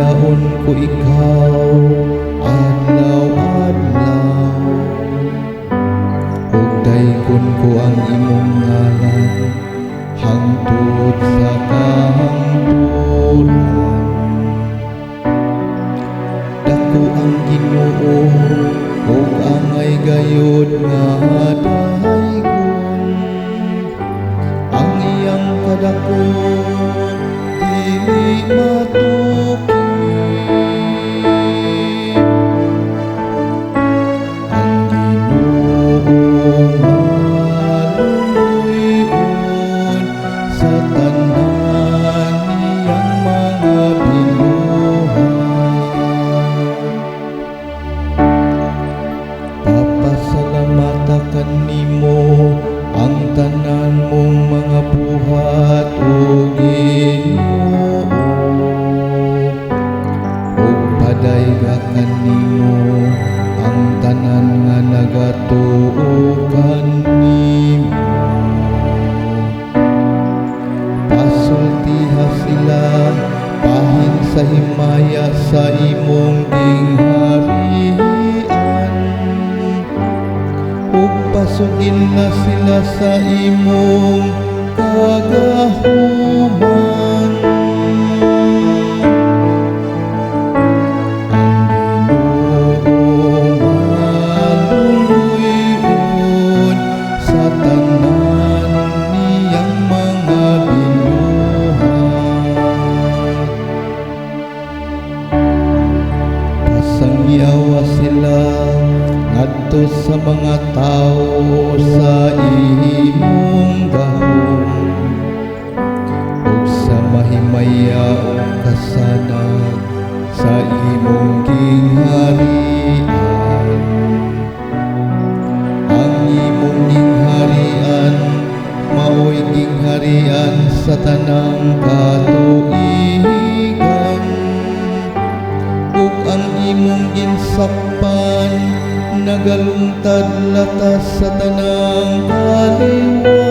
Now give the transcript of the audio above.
Daon ko ikaw adlaw-adlaw, ug daykon ko ang imong ngalan hangtod sa kahangturan. Dako ang Ginoo ug angay gayud nga daygon, ang iyang kadako dili matuki. Ang Ginoo maluluyon sa tanan niyang mga binuhat. Papasalamatakan nimo ang tanan mong mga buhat o Ginoo, ug padaygakan nimo ang tanan nga nagatuo kanimo. Pasultiha sila bahin sa himaya sa imong gingharian, ug pasugin na sila sa imong kagahuman. Ang Ginoo maluluyon sa tanan niyang mga binuhat. Pasangyawa sila ngadto sa mga tawo sa imong gahom, ug sa mahimayaong kasanag sa imong gingharian. Ang imong gingharian mao'y gingharian sa tanang katuigan, ug ang imong ginsakpan nagalungtad latas sa tanang kaliwa.